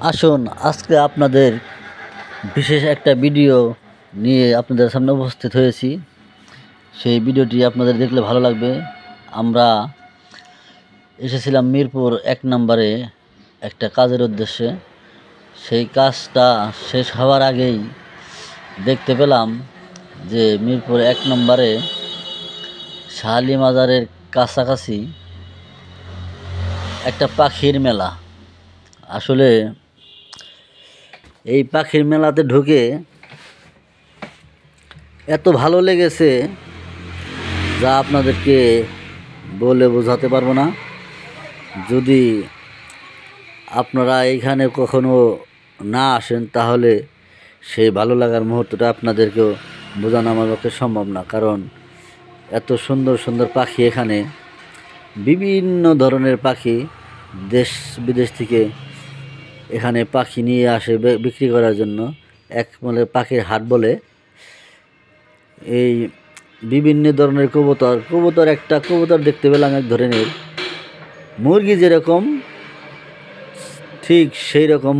আসুন আজকে আপনাদের বিশেষ একটা ভিডিও নিয়ে আপনাদের সামনে উপস্থিত হয়েছি। সেই ভিডিওটি আপনাদের দেখলে ভালো লাগবে। আমরা এসেছিলাম মিরপুর ১ নম্বরে একটা কাজের উদ্দেশ্যে। সেই কাজটা শেষ হওয়ার আগেই দেখতে পেলাম যে মিরপুর ১ নম্বরে শাহালি মাজারের কাছাকাছি একটা পাখির মেলা। আসলে এই পাখির মেলাতে ঢুকে এত ভালো লেগেছে যা আপনাদেরকে বলে বোঝাতে পারবো না। যদি আপনারা এইখানে কখনো না আসেন তাহলে সেই ভালো লাগার মুহূর্তটা আপনাদেরকেও বোঝানো আমার পক্ষে সম্ভব না। কারণ এত সুন্দর সুন্দর পাখি এখানে, বিভিন্ন ধরনের পাখি দেশ বিদেশ থেকে এখানে পাখি নিয়ে আসে বিক্রি করার জন্য। এক বলে পাখির হাট বলে। এই বিভিন্ন ধরনের কবুতর দেখতে পেলাম এক ধরনের, মুরগি যেরকম ঠিক সেই রকম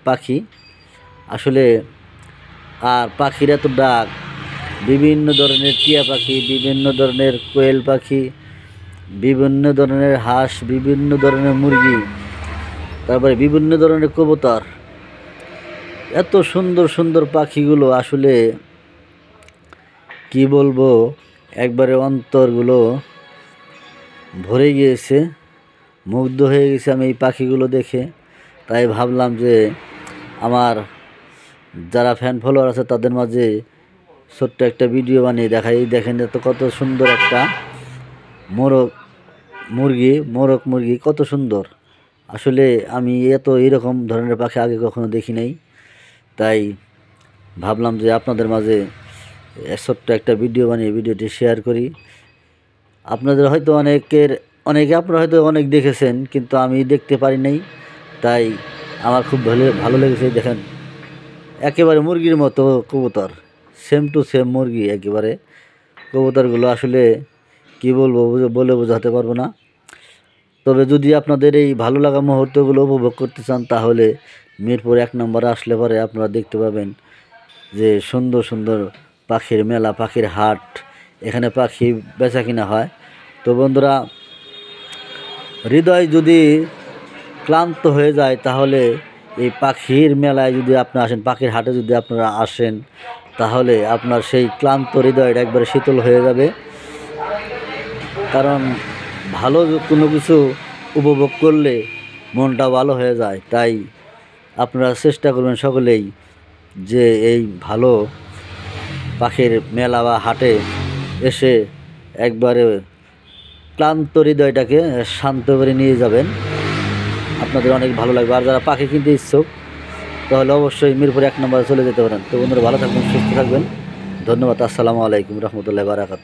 পাখি আসলে। আর পাখির এত ডাক, বিভিন্ন ধরনের টিয়া পাখি, বিভিন্ন ধরনের কোয়েল পাখি, বিভিন্ন ধরনের হাঁস, বিভিন্ন ধরনের মুরগি, তারপরে বিভিন্ন ধরনের কবুতর। এত সুন্দর সুন্দর পাখিগুলো আসলে কি বলবো, একবারে অন্তরগুলো ভরে গিয়েছে, মুগ্ধ হয়ে গেছে আমি এই পাখিগুলো দেখে। তাই ভাবলাম যে আমার যারা ফ্যান ফলোয়ার আছে তাদের মাঝে ছোট্ট একটা ভিডিও বানিয়ে দেখাই। দেখেন এত কত সুন্দর একটা মোরগ মুরগি কত সুন্দর। আসলে আমি এরকম ধরনের পাখি আগে কখনো দেখি নাই। তাই ভাবলাম যে আপনাদের মাঝে ছোট্ট একটা ভিডিও বানিয়ে ভিডিওটি শেয়ার করি। আপনাদের হয়তো আপনারা হয়তো অনেক দেখেছেন, কিন্তু আমি দেখতে পারি নাই। তাই আমার খুব ভালো লেগেছে। দেখেন একেবারে মুরগির মতো কবুতর, সেম টু সেম মুরগি একেবারে। কবুতরগুলো আসলে কি বলবো, বলে বোঝাতে পারবো না। তবে যদি আপনাদের এই ভালো লাগা মুহূর্তগুলো উপভোগ করতে চান তাহলে মিরপুর ১ নম্বরে আসলে পরে আপনারা দেখতে পাবেন যে সুন্দর সুন্দর পাখির মেলা, পাখির হাট, এখানে পাখি বেচা কিনা হয়। তো বন্ধুরা, হৃদয় যদি ক্লান্ত হয়ে যায় তাহলে এই পাখির মেলায় যদি আপনারা আসেন, পাখির হাটে যদি আপনারা আসেন তাহলে আপনার সেই ক্লান্ত হৃদয়টা একবারে শীতল হয়ে যাবে। কারণ ভালো কোনো কিছু উপভোগ করলে মনটা ভালো হয়ে যায়। তাই আপনারা চেষ্টা করবেন সকলেই যে এই ভালো পাখির মেলা বা হাটে এসে একবারে ক্লান্ত হৃদয়টাকে শান্ত করে নিয়ে যাবেন। আপনাদের অনেক ভালো লাগবে। আর যারা পাখি কিনতে ইচ্ছুক তাহলে অবশ্যই মিরপুর ১ নম্বরে চলে যেতে পারেন। তো বন্ধুরা, ভালো থাকবেন, সুস্থ থাকবেন। ধন্যবাদ। আসসালামু আলাইকুম রহমতুল্লাহি ওয়া বারাকাতুহু।